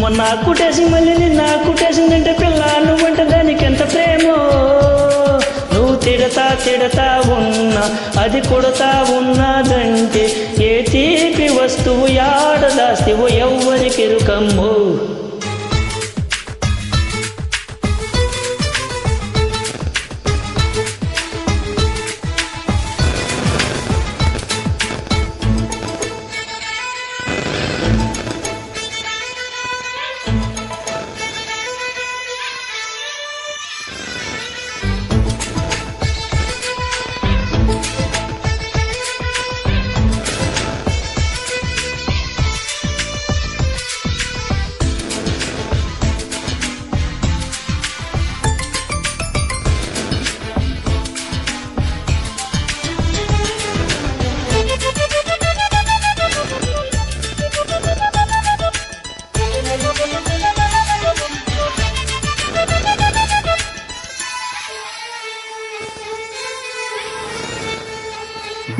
మొన్న కుట్టేసి మళ్ళీ నిన్న కుట్టేసిందంటే పిల్ల నువ్వంటే దానికి ఎంత ప్రేమో. నువ్వు తిడతా ఉన్నా అది కొడతా ఉన్నదంటే ఏ తీపి వస్తువు యాడ దాస్తివో ఎవ్వరికెరుకమ్మో.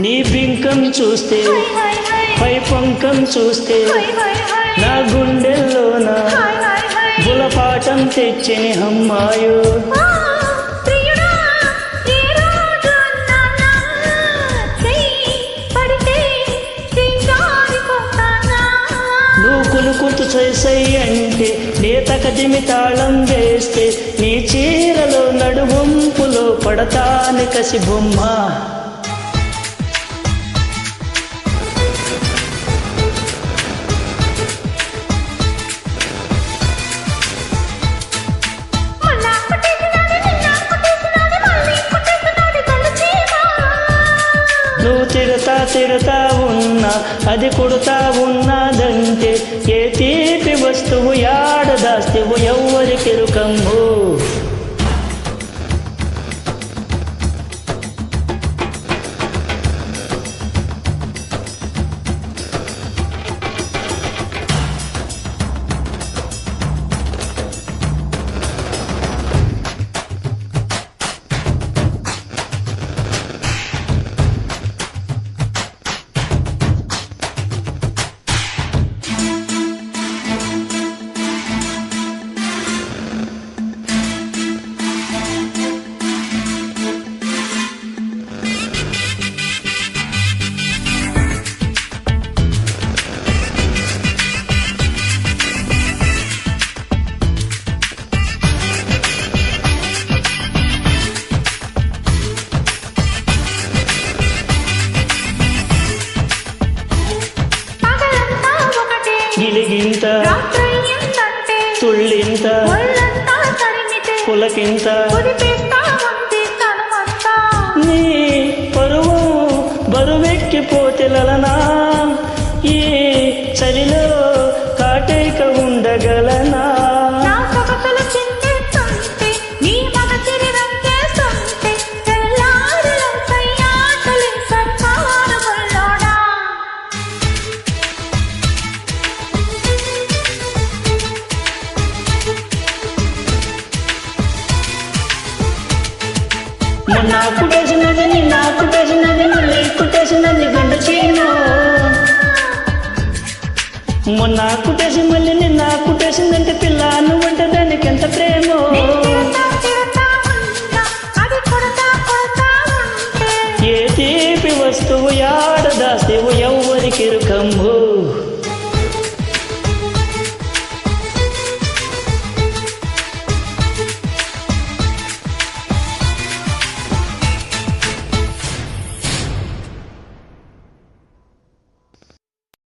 నీ బింకం చూస్తే పై పంకం చూస్తే నా గుండెల్లోన గులపాఠం తెచ్చని అమ్మాయో. నువ్వు కులుకుతు చేసై అంటే నేతకదిమి తాళం వేస్తే నీ చీరలో నడువంపులో పడతాని కసి బొమ్మ. నువ్వు తిడతా ఉన్నా అది కొడుతా ఉన్నదంటే ఏ తీపి వస్తువు యాడ దాస్తివు ఎవ్వరికెరుకమ్మో. గిలిగింత తుళ్ళింత పులకింత నీ పరువు బరువెక్కిపోతే లలనా ఈ చలిలో కాటేక ఉండగలనా. మొన్న కుట్టేసినది నిన్న కుట్టేసినది మళ్ళీ కుట్టేసినది గంట చీను. మొన్న కుట్టేసి మళ్ళీ నిన్న కుట్టేసిందంటే పిల్ల నువ్వంటే దానికి ఎంత ప్రేమో. ఏ తీపి వస్తువు యాడ దాస్తివు ఎవ్వరికెరుకమ్మో.